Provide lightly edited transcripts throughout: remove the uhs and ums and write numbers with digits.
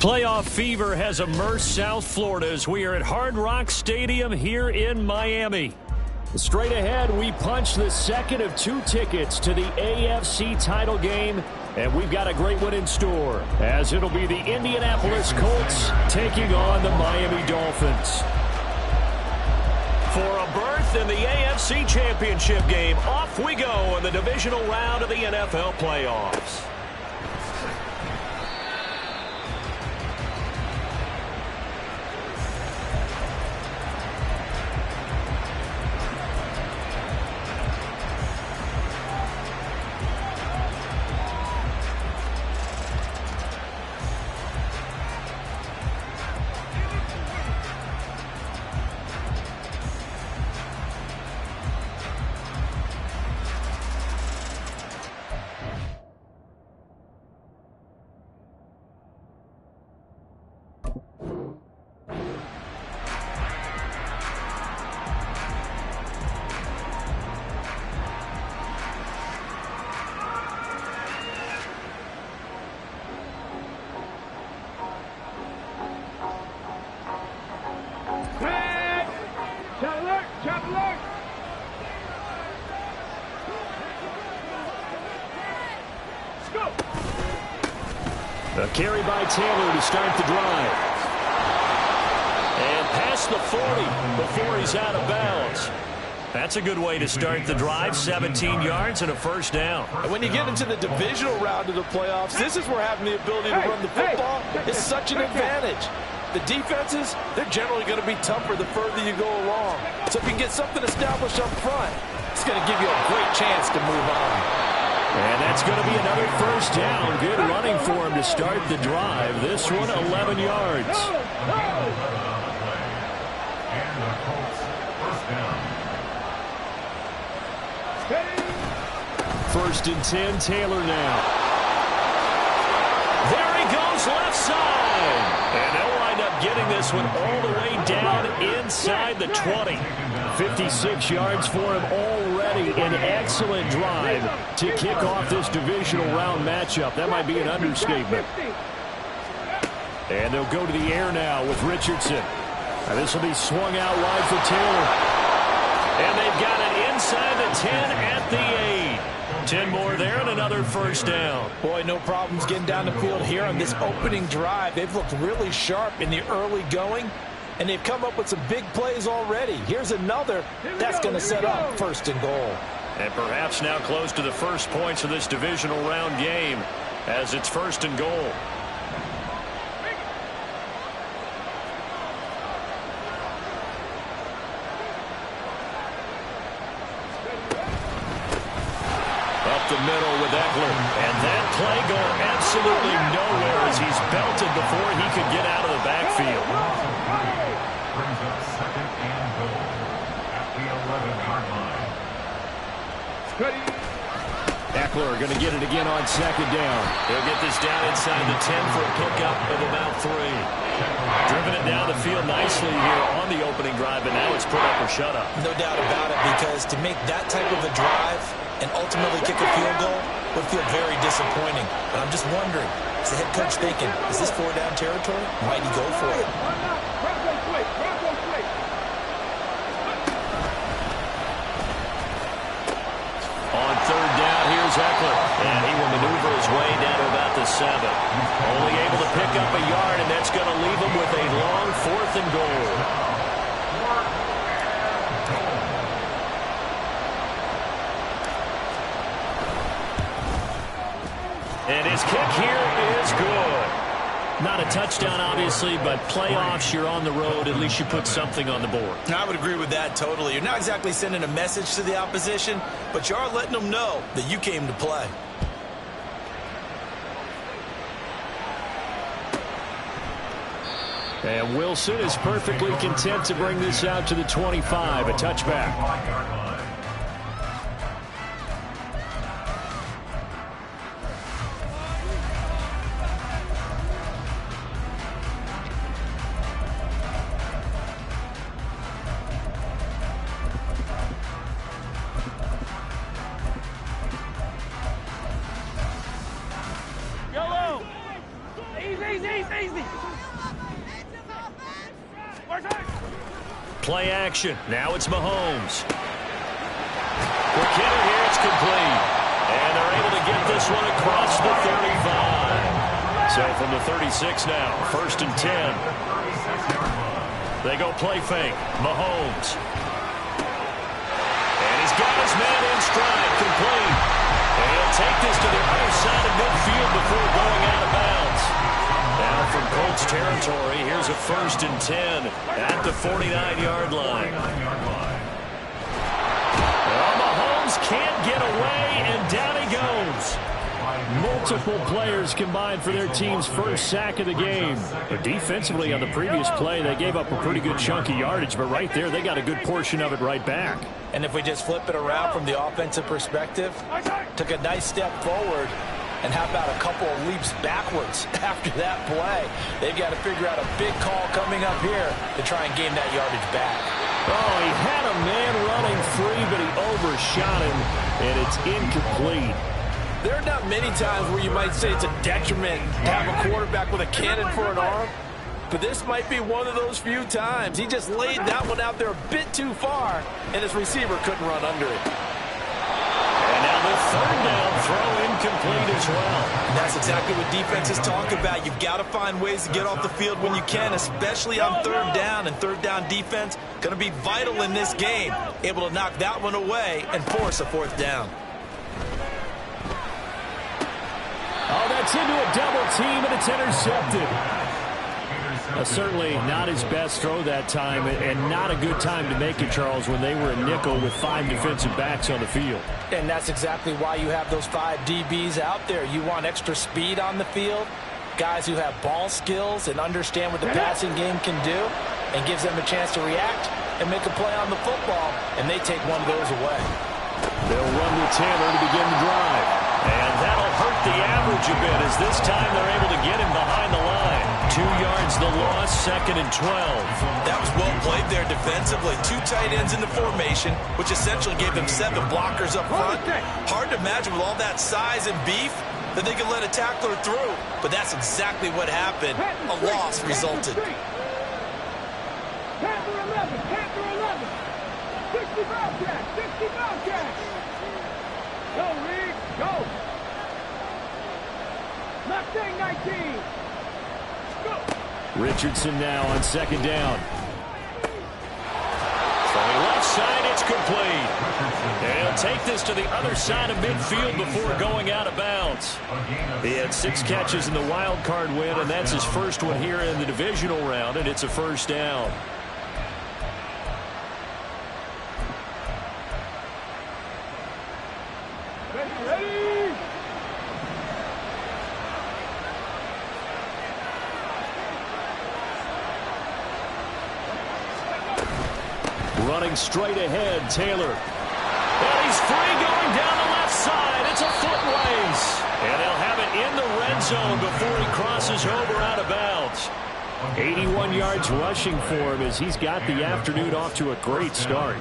Playoff fever has immersed South Florida as we are at Hard Rock Stadium here in Miami. Straight ahead, we punch the second of 2 tickets to the AFC title game, and we've got a great one in store, as it'll be the Indianapolis Colts taking on the Miami Dolphins. For a berth in the AFC Championship game, off we go in the divisional round of the NFL playoffs. A carry by Taylor to start the drive. And past the 40 before he's out of bounds. That's a good way to start the drive. 17 yards and a first down. And when you get into the divisional round of the playoffs, this is where having the ability to run the football is such an advantage. The defenses, they're generally going to be tougher the further you go along. So if you can get something established up front, it's going to give you a great chance to move on. And that's going to be another first down. Good running for him to start the drive. This one, 11 yards. And the Colts, first down. First and 10, Taylor now. There he goes, left side. And they'll wind up getting this one all the way down inside the 20. 56 yards for him already. An excellent drive to kick off this divisional round matchup. That might be an understatement. And they'll go to the air now with Richardson. And this will be swung out wide for Taylor. And they've got it inside the 10 at the 8. 10 more there and another first down. Boy, no problems getting down the field here on this opening drive. They've looked really sharp in the early going, and they've come up with some big plays already. Here's another that's going to set up first and goal. And perhaps now close to the first points of this divisional round game as it's first and goal. The middle with Eckler, and that play going absolutely nowhere as he's belted before he could get out of the backfield. Brings up second and goal. 11-yard line. Eckler going to get it again on second down. He'll get this down inside the 10 for a pickup of about 3. Driven it down the field nicely here on the opening drive, and now it's put up or shut up. No doubt about it, because to make that type of a drive and ultimately kick a field goal would feel very disappointing. But I'm just wondering, is the head coach thinking, is this 4-down territory? Might he go for it? On third down, here's Eckler. And he will maneuver his way down to about the 7. Only able to pick up a yard, and that's going to leave him with a long 4th and goal. And his kick here is good. Not a touchdown, obviously, but playoffs, you're on the road. At least you put something on the board. I would agree with that totally. You're not exactly sending a message to the opposition, but you are letting them know that you came to play. And Wilson is perfectly content to bring this out to the 25, a touchback. 5-yard line. Play action. Now it's Mahomes. For Kittle here, it's complete. And they're able to get this one across the 35. So from the 36 now, 1st and 10. They go play fake. Mahomes. And he's got his man in stride. Complete. And he'll take this to the other side of midfield before going out of bounds. Now from Colts territory, here's a 1st and 10 at the 49-yard line. Well, Mahomes can't get away, and down he goes. Multiple players combined for their team's first sack of the game. But defensively on the previous play, they gave up a pretty good chunk of yardage, but right there they got a good portion of it right back. And if we just flip it around from the offensive perspective, took a nice step forward. And how about a couple of leaps backwards after that play? They've got to figure out a big call coming up here to try and gain that yardage back. Oh, he had a man running free, but he overshot him, and it's incomplete. There are not many times where you might say it's a detriment to have a quarterback with a cannon for an arm, but this might be one of those few times. He just laid that one out there a bit too far, and his receiver couldn't run under it. And now the 3rd down throw incomplete as well. And that's exactly what defenses talk about. You've got to find ways to get off the field when you can, especially on 3rd down. And 3rd down defense going to be vital in this game. Able to knock that one away and force a 4th down. Oh, that's into a double team, and it's intercepted. Certainly not his best throw that time, and not a good time to make it, Charles, when they were a nickel with 5 defensive backs on the field. And that's exactly why you have those 5 DBs out there. You want extra speed on the field, guys who have ball skills and understand what the passing game can do, and gives them a chance to react and make a play on the football, and they take one of those away. They'll run with Tanner to begin the drive. And that'll hurt the average a bit, as this time they're able to get him behind the line. 2 yards the loss, 2nd and 12. That was well played there defensively. 2 tight ends in the formation, which essentially gave them 7 blockers up front. Hard to imagine with all that size and beef that they could let a tackler through. But that's exactly what happened. A loss resulted. Panther 11, Panther 11. 60 Bobcats, 60 Bobcats. Go, Reed, go. Mustang 19. Go. Richardson now on 2nd down. From the left side, it's complete. And he'll take this to the other side of midfield before going out of bounds. He had 6 catches in the wild card win, and that's his first one here in the divisional round, and it's a 1st down. Running straight ahead, Taylor. And he's free going down the left side. It's a foot race. And they'll have it in the red zone before he crosses over out of bounds. 81 yards rushing for him as he's got the afternoon off to a great start.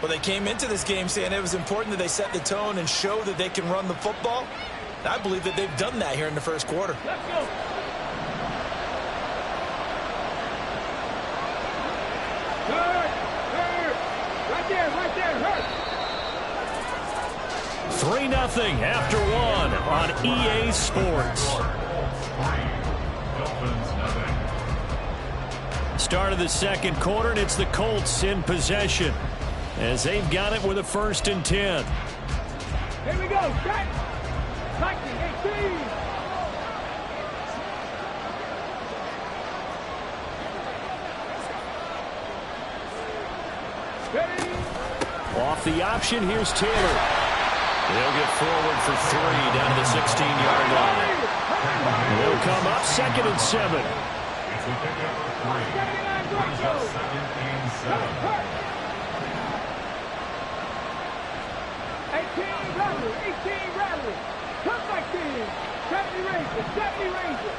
Well, they came into this game saying it was important that they set the tone and show that they can run the football. And I believe that they've done that here in the first quarter. Let's go. Hurt. Right there, hurt. 3-0 after one on EA Sports. Start of the second quarter, and it's the Colts in possession as they've got it with a 1st and 10. Here we go. Set. 19, 18. Ready. Off the option, here's Taylor. They'll get forward for 3 down to the 16-yard line. They'll come up 2nd and 7. It's a pickup for 3. Just 2nd and 7. 18 Bradley. Come back in. 70 Ranger.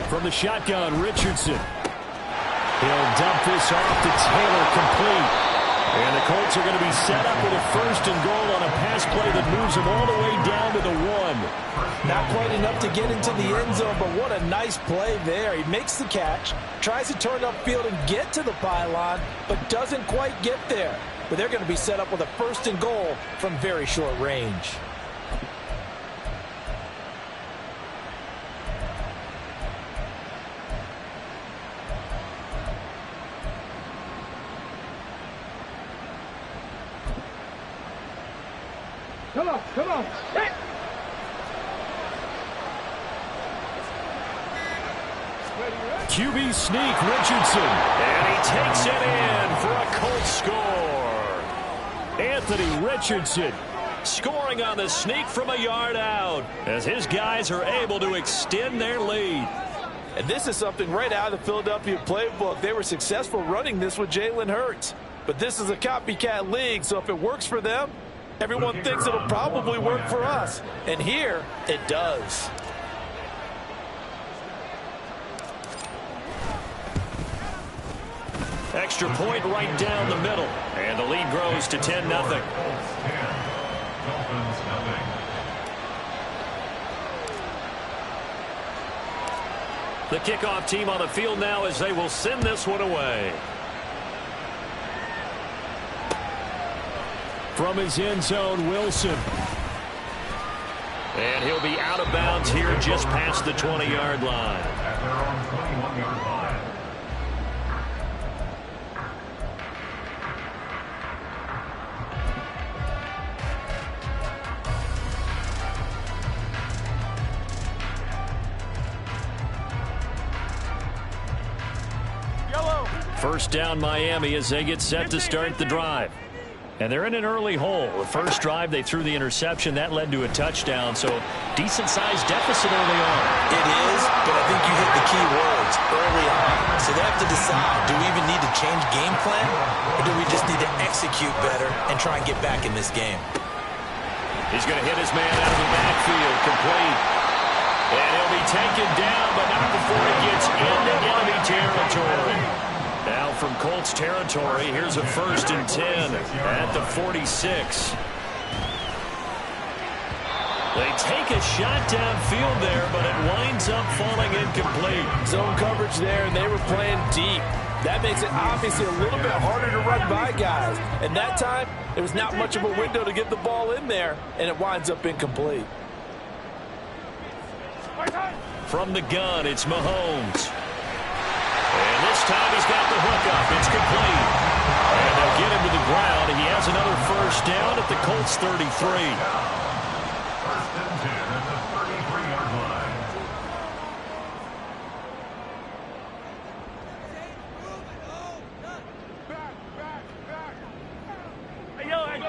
From the shotgun, Richardson. He'll dump this off to Taylor, complete. And the Colts are going to be set up with a 1st and goal on a pass play that moves them all the way down to the 1. Not quite enough to get into the end zone, but what a nice play there. He makes the catch, tries to turn upfield and get to the pylon, but doesn't quite get there. But they're going to be set up with a 1st and goal from very short range. Come on. Hit. QB sneak, Richardson. And he takes it in for a Colts score. Anthony Richardson scoring on the sneak from a yard out as his guys are able to extend their lead. And this is something right out of the Philadelphia playbook. They were successful running this with Jalen Hurts. But this is a copycat league, so if it works for them, everyone thinks it'll probably work for us. And here, it does. Extra point right down the middle. And the lead grows to 10-0. Dolphins 10. The kickoff team on the field now as they will send this one away. From his end zone, Wilson. And he'll be out of bounds here just past the 20-yard line. At their own 21-yard line. First down Miami as they get set to start the drive. And they're in an early hole. The first drive, they threw the interception. That led to a touchdown, so decent-sized deficit early on. It is, but I think you hit the key words early on. So they have to decide, do we even need to change game plan, or do we just need to execute better and try and get back in this game? He's going to hit his man out of the backfield, complete. And he'll be taken down, but not before he gets into enemy territory. Now from Colts territory, here's a 1st and 10 at the 46. They take a shot downfield there, but it winds up falling incomplete. Zone coverage there, and they were playing deep. That makes it obviously a little bit harder to run by guys. And that time, there was not much of a window to get the ball in there, and it winds up incomplete. From the gun, it's Mahomes. And this time he's got the hook up. It's complete. And they'll get him to the ground. He has another 1st down at the Colts 33. 1st and 10 at the 33-yard line. Hey, yo, hey, go.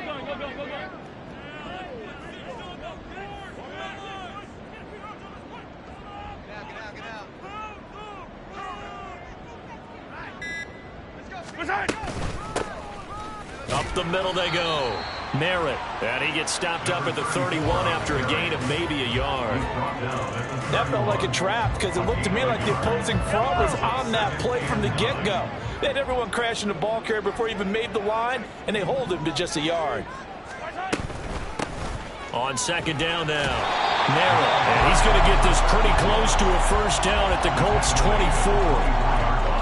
the middle they go. Merritt, and he gets stopped up at the 31 after a gain of maybe a yard. That felt like a trap because it looked to me like the opposing front was on that play from the get-go. They had everyone crashing the ball carrier before he even made the line, and they hold him to just a yard. On second down now, Merritt, and he's going to get this pretty close to a first down at the Colts 24.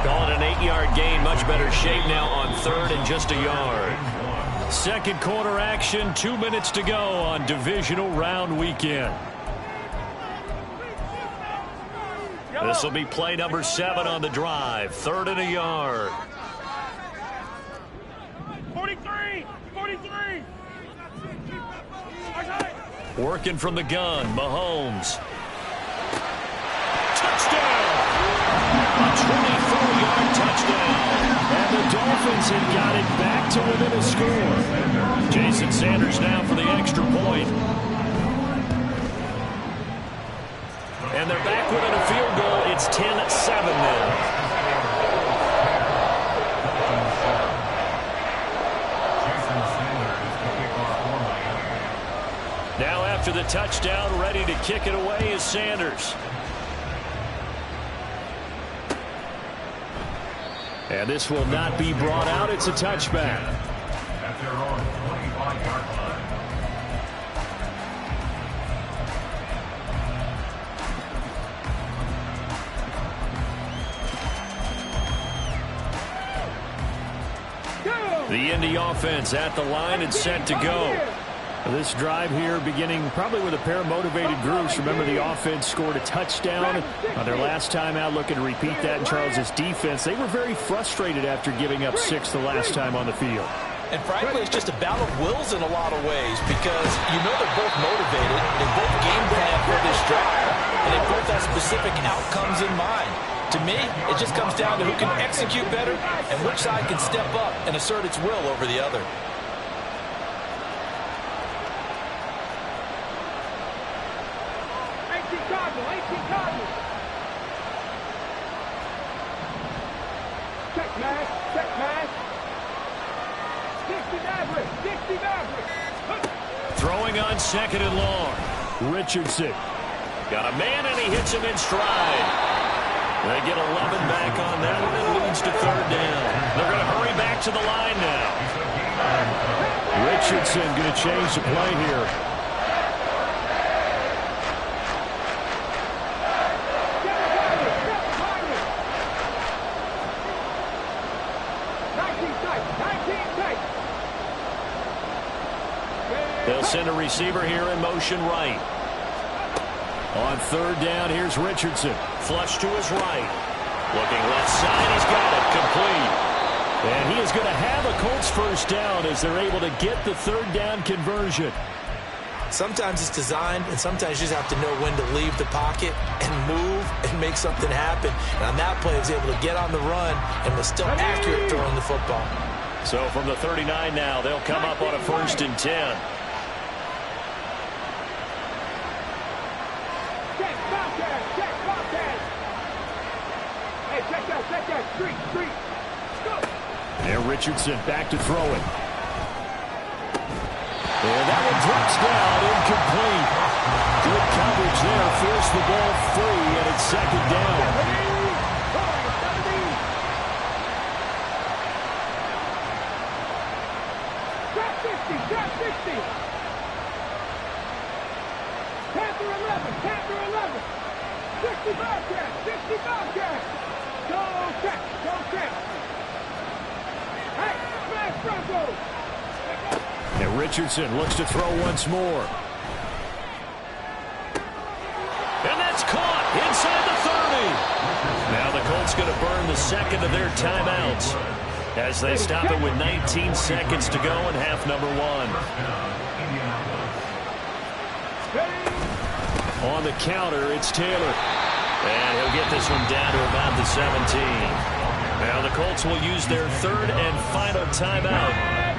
Call it an 8-yard gain, much better shape now on third and just a yard. Second quarter action, 2 minutes to go on divisional round weekend. This will be play number 7 on the drive. Third and a yard. 43! Working from the gun, Mahomes. Touchdown! A 24-yard touchdown. And the Dolphins have got it back to within a score. Jason Sanders now for the extra point. And they're back within a field goal. It's 10-7 now. Now after the touchdown, ready to kick it away is Sanders. And this will not be brought out. It's a touchback. At their own 25-yard line. The Indy offense at the line and set to go. This drive here beginning probably with a pair of motivated groups. Remember, the offense scored a touchdown on their last time out, looking to repeat that in Charles' defense. They were very frustrated after giving up 6 the last time on the field. And frankly, it's just a battle of wills in a lot of ways because you know they're both motivated. They both game plan for this drive, and they both have specific outcomes in mind. To me, it just comes down to who can execute better and which side can step up and assert its will over the other. Throwing on second and long. Richardson. Got a man, and he hits him in stride. They get 11 back on that one. It leads to third down. They're going to hurry back to the line now. Richardson going to change the play here. They'll send a receiver here in motion right. On third down, here's Richardson. Flush to his right. Looking left side, he's got it. Complete. And he is going to have a Colts first down as they're able to get the third down conversion. Sometimes it's designed, and sometimes you just have to know when to leave the pocket and move and make something happen. And on that play, he was able to get on the run and was still accurate throwing the football. So from the 39 now, they'll come up on a 1st and 10. There, Richardson back to throw it. And that one drops down, incomplete. Good coverage there, forced the ball free, and it's second down. Panther 11. 60 Bobcats. Go check. Hey, smash Broncos. And Richardson looks to throw once more. And that's caught inside the 30. Now the Colts going to burn the second of their timeouts as they stop it with 19 seconds to go in half number 1. On the counter, it's Taylor. And he'll get this one down to about the 17. Now the Colts will use their third and final timeout.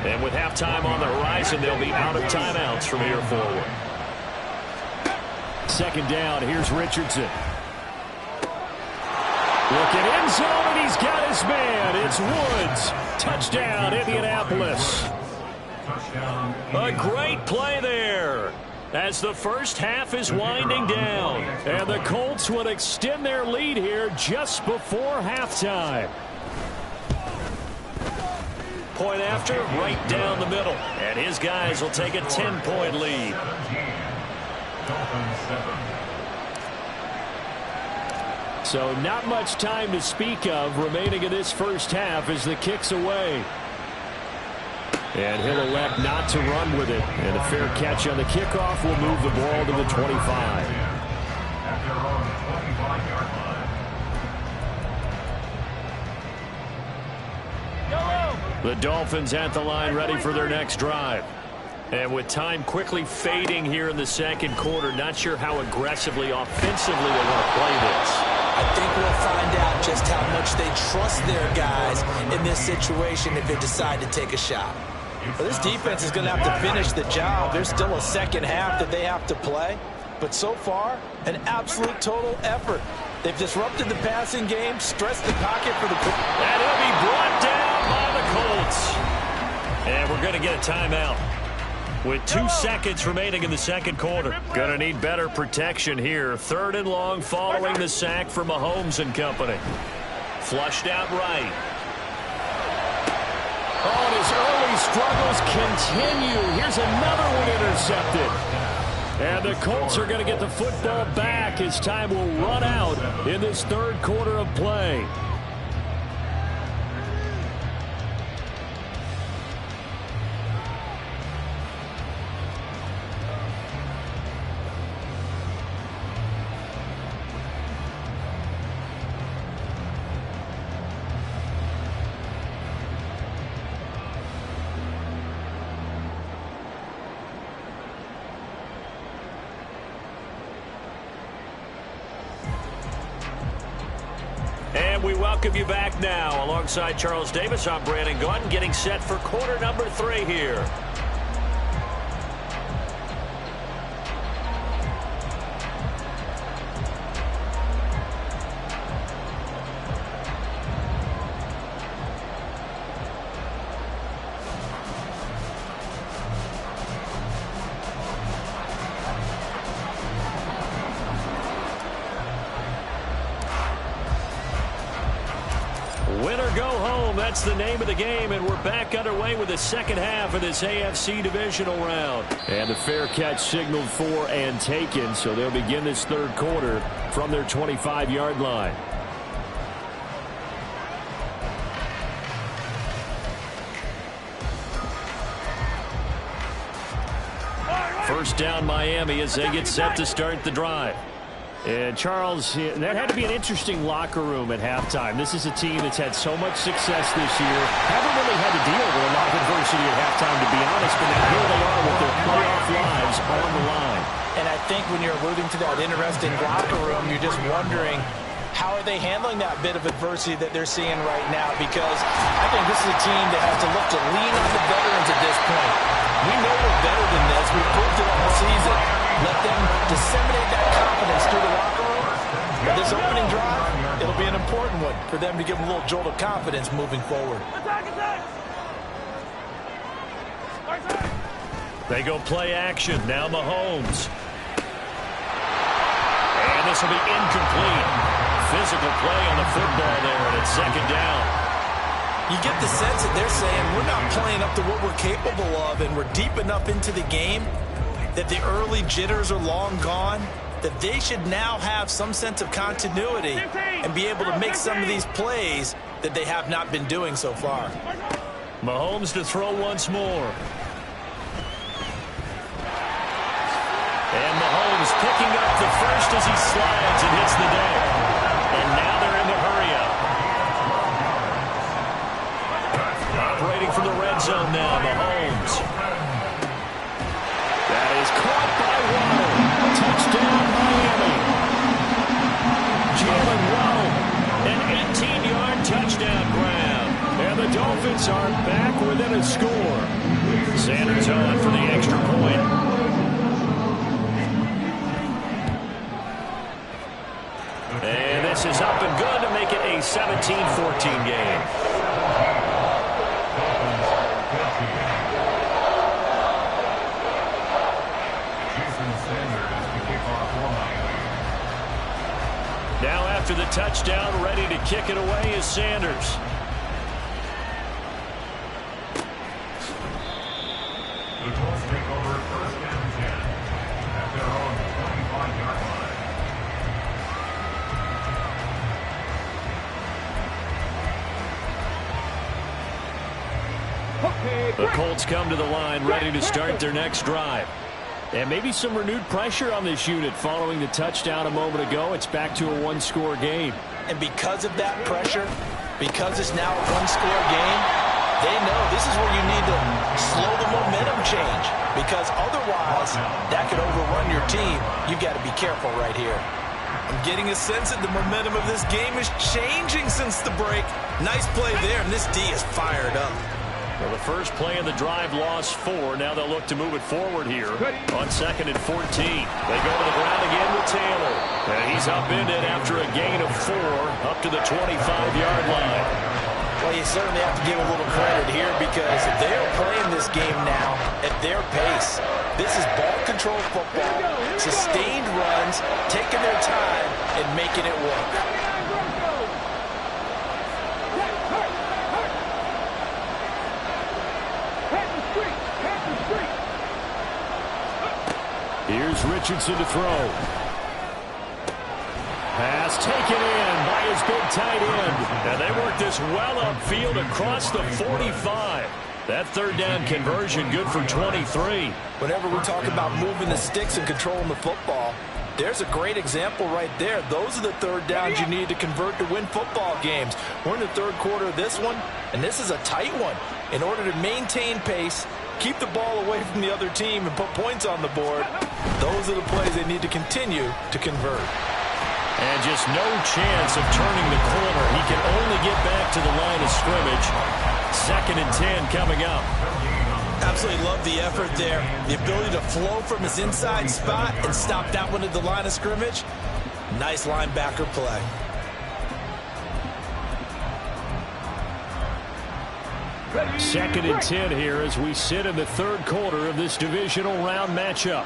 And with halftime on the horizon, they'll be out of timeouts from here forward. Second down, here's Richardson. Looking end zone, and he's got his man. It's Woods. Touchdown, Indianapolis. Touchdown. A great play there as the first half is winding down. And the Colts would extend their lead here just before halftime. Point after, right down the middle. And his guys will take a 10-point lead. Dolphins 7. So not much time to speak of remaining in this first half as the kick's away. And he'll elect not to run with it. And a fair catch on the kickoff will move the ball to the 25. At their own 25-yard line. The Dolphins at the line ready for their next drive. And with time quickly fading here in the second quarter, not sure how aggressively, offensively they want to play this. I think we'll find out just how much they trust their guys in this situation if they decide to take a shot. Well, this defense is going to have to finish the job. There's still a second half that they have to play. But so far, an absolute total effort. They've disrupted the passing game, stressed the pocket for the... And he'll be brought down by the Colts. And we're going to get a timeout with 2 seconds remaining in the second quarter. Going to need better protection here. 3rd and long following the sack for Mahomes and company. Flushed out right. Oh, and his early struggles continue. Here's another one intercepted. And the Colts are going to get the football back as time will run out in this third quarter of play. And we welcome you back now. Alongside Charles Davis, I'm Brandon Gaudin, getting set for quarter number 3 here. Win or go home, that's the name of the game, and we're back underway with the second half of this AFC divisional round. And the fair catch signaled for and taken, so they'll begin this third quarter from their 25-yard line. First down Miami as they get set to start the drive. And Charles, that had to be an interesting locker room at halftime. This is a team that's had so much success this year. Haven't really had to deal with a lot of adversity at halftime, to be honest, but now here they are with their playoff lives on the line. And I think when you're alluding to that interesting locker room, you're just wondering, how are they handling that bit of adversity that they're seeing right now? Because I think this is a team that has to look to lean on the veterans at this point. We know we're better than this. We've proved it all season. Let them disseminate that confidence through the locker room. For this opening drive, it'll be an important one for them to give them a little jolt of confidence moving forward. They go play action. Now Mahomes. And this will be incomplete. Physical play on the football there, and it's second down. You get the sense that they're saying we're not playing up to what we're capable of, and we're deep enough into the game that the early jitters are long gone, that they should now have some sense of continuity and be able to make some of these plays that they have not been doing so far. Mahomes to throw once more. And Mahomes picking up the first as he slides and hits the deck. And now they're in the hurry-up. Operating from the red zone now, Mahomes. That is caught by Waddle. Touchdown, Miami. Jalen Waddle, an 18-yard touchdown grab. And the Dolphins are back within a score. Sanders on for the extra point. And this is up and good to make it a 17-14 game. Sanders to kick off for Miami. Now after the touchdown, ready to kick it away is Sanders. The Colts take over first and 10 at their own 25-yard line. The Colts come to the line ready to start their next drive. And maybe some renewed pressure on this unit following the touchdown a moment ago. It's back to a one-score game. And because of that pressure, because it's now a one-score game, they know this is where you need to slow the momentum change, because otherwise that could overrun your team. You've got to be careful right here. I'm getting a sense that the momentum of this game is changing since the break. Nice play there, and this D is fired up. Well, the first play of the drive lost 4. Now they'll look to move it forward here on 2nd and 14. They go to the ground again with Taylor. And he's upended after a gain of 4 up to the 25-yard line. Well, you certainly have to give a little credit here, because they're playing this game now at their pace. This is ball control football, sustained runs, taking their time and making it work. Here's Richardson to throw. Pass taken in by his big tight end. And they work this well upfield across the 45. That third down conversion good for 23. Whenever we talk about moving the sticks and controlling the football, there's a great example right there. Those are the third downs you need to convert to win football games. We're in the third quarter of this one, and this is a tight one. In order to maintain pace, keep the ball away from the other team, and put points on the board, those are the plays they need to continue to convert. And just no chance of turning the corner. He can only get back to the line of scrimmage. 2nd and 10 coming up. Absolutely love the effort there. The ability to flow from his inside spot and stop that one at the line of scrimmage. Nice linebacker play. Second and 10 here as we sit in the third quarter of this divisional round matchup.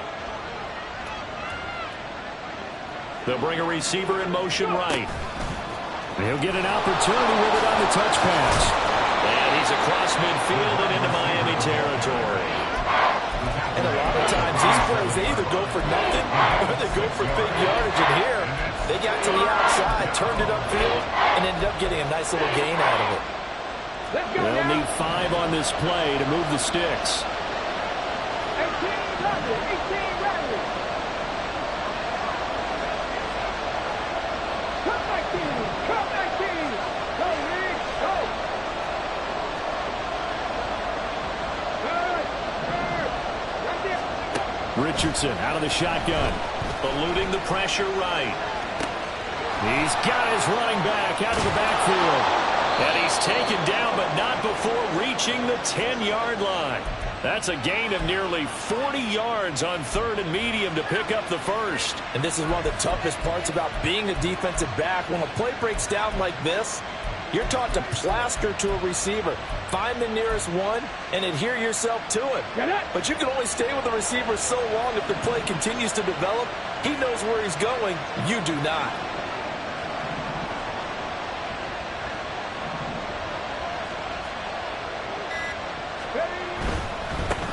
They'll bring a receiver in motion right. He'll get an opportunity with it on the touch pass. And he's across midfield and into Miami territory. And a lot of times these plays, they either go for nothing or they go for big yardage. And here, they got to the outside, turned it upfield, and ended up getting a nice little gain out of it. They'll need 5 on this play to move the sticks. 18 Richardson out of the shotgun, eluding the pressure right. He's got his running back out of the backfield. And he's taken down, but not before reaching the 10-yard line. That's a gain of nearly 40 yards on 3rd and medium to pick up the first. And this is one of the toughest parts about being a defensive back. When a play breaks down like this, you're taught to plaster to a receiver. Find the nearest one and adhere yourself to it. But you can only stay with the receiver so long if the play continues to develop. He knows where he's going. You do not.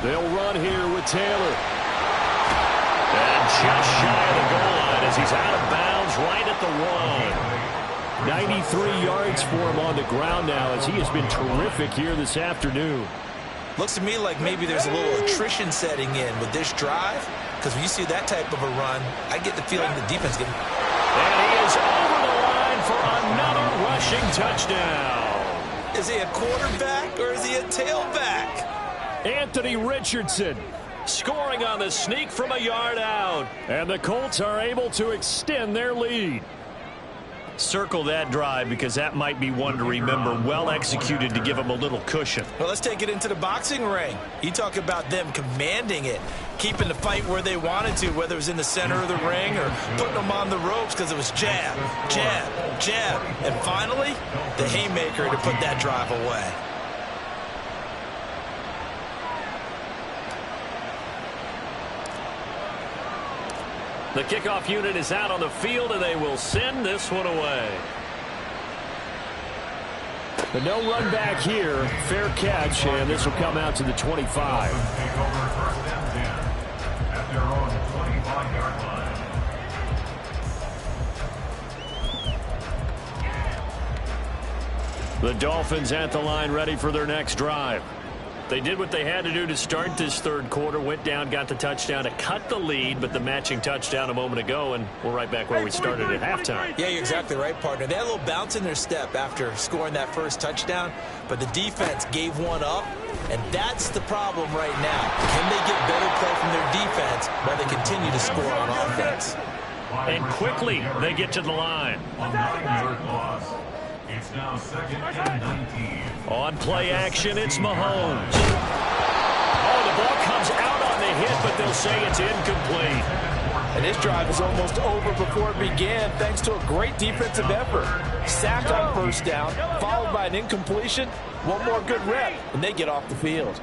They'll run here with Taylor. And just shy of the goal line as he's out of bounds right at the 1. 93 yards for him on the ground now as he has been terrific here this afternoon. Looks to me like maybe there's a little attrition setting in with this drive, because when you see that type of a run, I get the feeling the defense getting... And he is over the line for another rushing touchdown. Is he a quarterback or is he a tailback? Anthony Richardson scoring on the sneak from a yard out. And the Colts are able to extend their lead. Circle that drive because that might be one to remember. Well executed to give them a little cushion. Well, let's take it into the boxing ring. You talk about them commanding it, keeping the fight where they wanted to, whether it was in the center of the ring or putting them on the ropes because it was jab, jab, jab. And finally, the haymaker to put that drive away. The kickoff unit is out on the field, and they will send this one away. But no run back here. Fair catch, and this will come out to the 25. Take over first and 10 at their own 25-yard line. The Dolphins at the line, ready for their next drive. They did what they had to do to start this third quarter, went down, got the touchdown to cut the lead, but the matching touchdown a moment ago, and we're right back where we started at halftime. Yeah, you're exactly right, partner. They had a little bounce in their step after scoring that first touchdown, but the defense gave one up, and that's the problem right now. Can they get better play from their defense while they continue to score on offense? And quickly, they get to the line. On 9-yard loss. It's now 2nd and 19. On play action, it's Mahomes. Oh, the ball comes out on the hit, but they'll say it's incomplete. And this drive is almost over before it began thanks to a great defensive effort. Sacked on first down, followed by an incompletion. One more good rep, and they get off the field.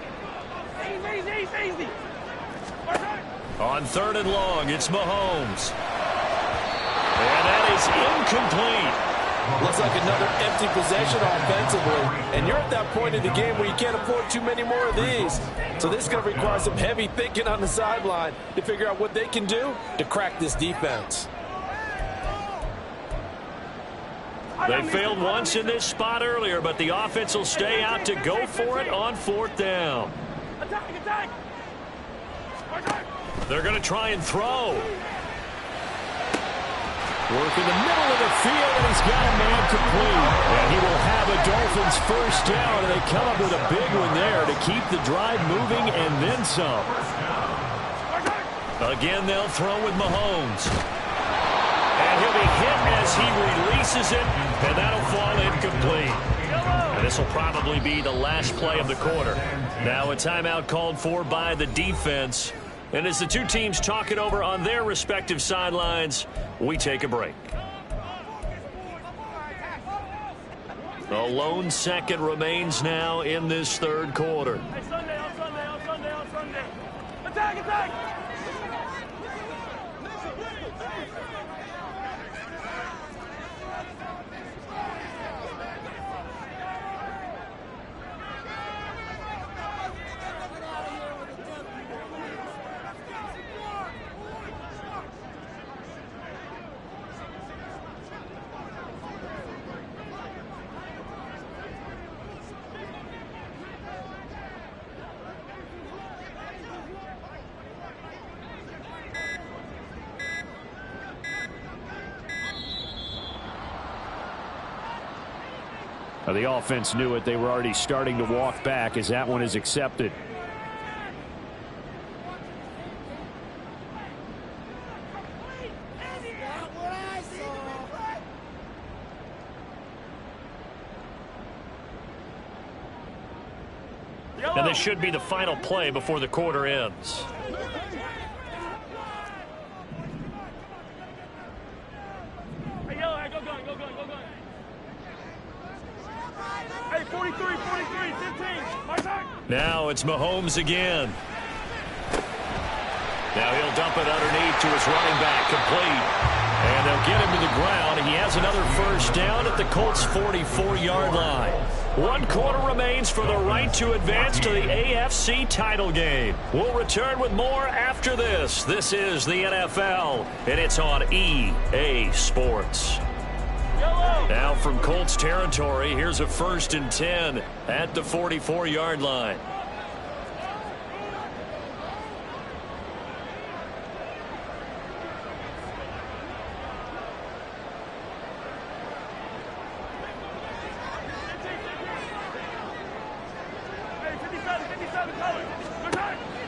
Easy. On 3rd and long, it's Mahomes. And that is incomplete. Looks like another empty possession offensively. And you're at that point in the game where you can't afford too many more of these. So this is going to require some heavy thinking on the sideline to figure out what they can do to crack this defense. They failed once in this spot earlier, but the offense will stay out to go for it on 4th down. Attack! They're going to try and throw. Work in the middle of the field, and he's got a man complete. And he will have a Dolphins first down, and they come up with a big one there to keep the drive moving and then some. Again, they'll throw with Mahomes. And he'll be hit as he releases it, and that'll fall incomplete. And this will probably be the last play of the quarter. Now a timeout called for by the defense. And as the two teams talk it over on their respective sidelines, we take a break. A lone second remains now in this third quarter. Hey, Sunday. Attack! The offense knew it. They were already starting to walk back as that one is accepted. And this should be the final play before the quarter ends. Now it's Mahomes again. Now he'll dump it underneath to his running back, complete. And they'll get him to the ground. He has another first down at the Colts' 44-yard line. 1 quarter remains for the right to advance to the AFC title game. We'll return with more after this. This is the NFL, and it's on EA Sports. Now from Colts territory, here's a 1st and 10 at the 44-yard line.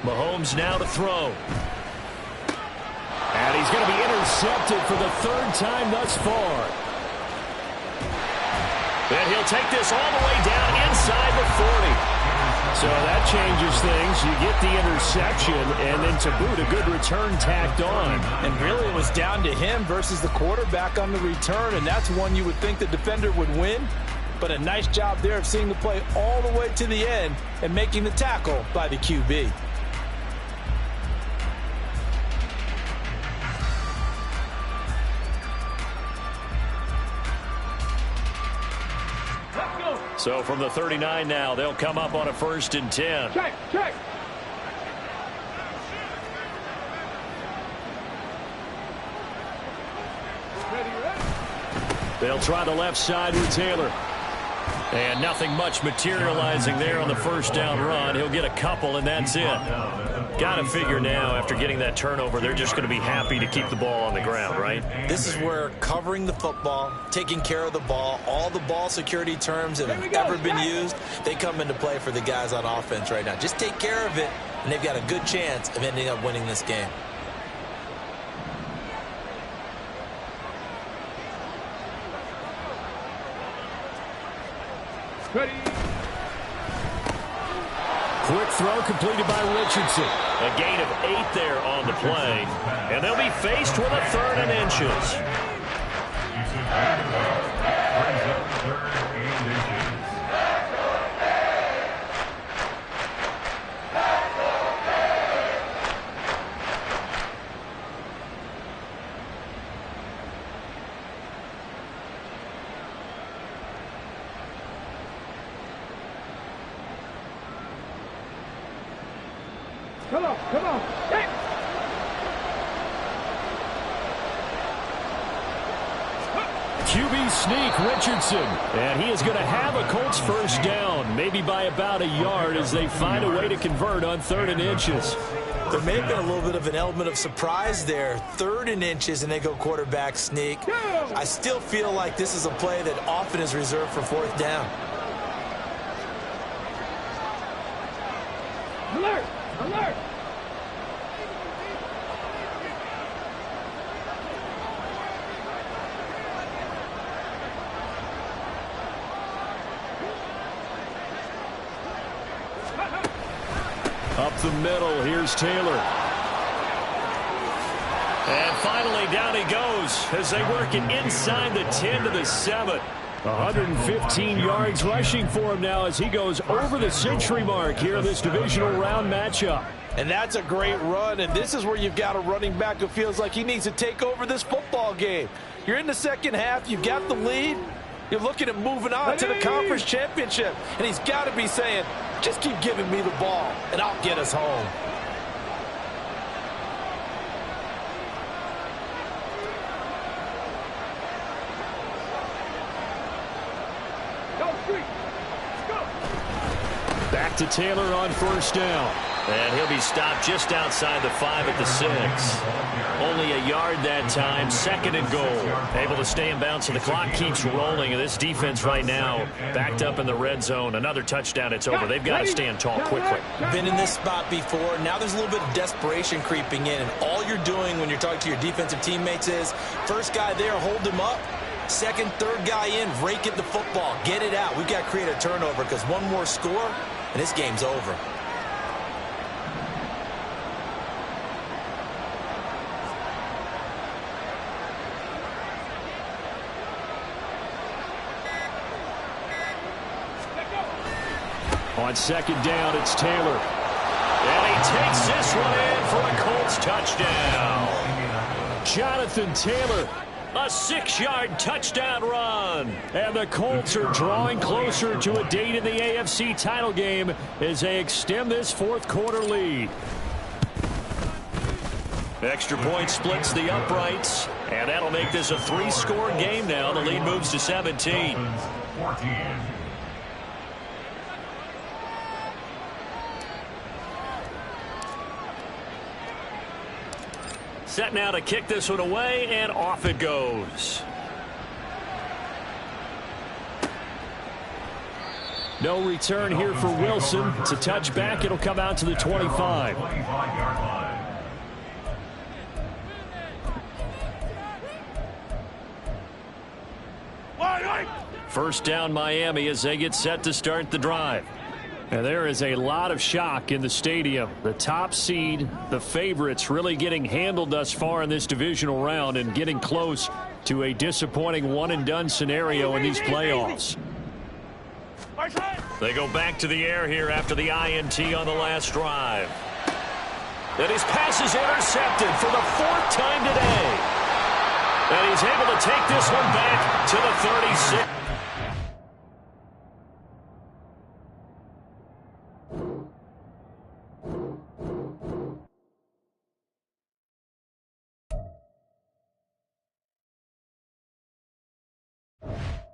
Mahomes now to throw. And he's going to be intercepted for the 3rd time thus far. And he'll take this all the way down inside the 40. So that changes things. You get the interception, and then to boot, a good return tacked on. And really it was down to him versus the quarterback on the return, and that's one you would think the defender would win. But a nice job there of seeing the play all the way to the end and making the tackle by the QB. So from the 39 now, they'll come up on a 1st and 10. Check, check. They'll try the left side with Taylor. And nothing much materializing there on the 1st down run. He'll get a couple, and that's it. Got to figure now, after getting that turnover, they're just going to be happy to keep the ball on the ground, right? This is where covering the football, taking care of the ball, all the ball security terms that have ever been used, they come into play for the guys on offense right now. Just take care of it, and they've got a good chance of ending up winning this game. Ready. Quick throw completed by Richardson. A gain of 8 there on the play. And they'll be faced with a 3rd and inches. Come on, come on. Hey. QB sneak, Richardson. And he is going to have a Colts 1st down, maybe by about a yard as they find a way to convert on 3rd and inches. There may have been a little bit of an element of surprise there. 3rd and inches, and they go quarterback sneak. I still feel like this is a play that often is reserved for 4th down. Alert, alert. Up the middle, here's Taylor. And finally, down he goes as they work it inside the 10 to the 7. 115 yards rushing for him now as he goes over the century mark here in this divisional round matchup. And that's a great run, and this is where you've got a running back who feels like he needs to take over this football game. You're in the 2nd half, you've got the lead, you're looking at moving on to the conference championship, and he's got to be saying, just keep giving me the ball, and I'll get us home. Back to Taylor on 1st down. And he'll be stopped just outside the 5 at the 6. Only a yard that time, 2nd and goal. Able to stay in bounds, so the clock keeps rolling. And this defense right now backed up in the red zone. Another touchdown, it's over. They've got to stand tall quickly. Been in this spot before. Now there's a little bit of desperation creeping in. And all you're doing when you're talking to your defensive teammates is, first guy there, hold him up. 2nd, 3rd guy in, rake at the football. Get it out. We've got to create a turnover because one more score, and this game's over. On 2nd down, it's Taylor. And he takes this one in for a Colts touchdown. Jonathan Taylor, a 6-yard touchdown run. And the Colts are drawing closer to a date in the AFC title game as they extend this 4th quarter lead. Extra point splits the uprights, and that'll make this a 3-score game now. The lead moves to 17. 14. Set now to kick this one away, and off it goes. No return here for Wilson. It's a touchback. It'll come out to the 25. 25-yard line. First down Miami as they get set to start the drive. And there is a lot of shock in the stadium. The top seed, the favorites, really getting handled thus far in this divisional round and getting close to a disappointing one-and-done scenario in these playoffs. They go back to the air here after the INT on the last drive. And his pass is intercepted for the 4th time today. And he's able to take this one back to the 36. Go!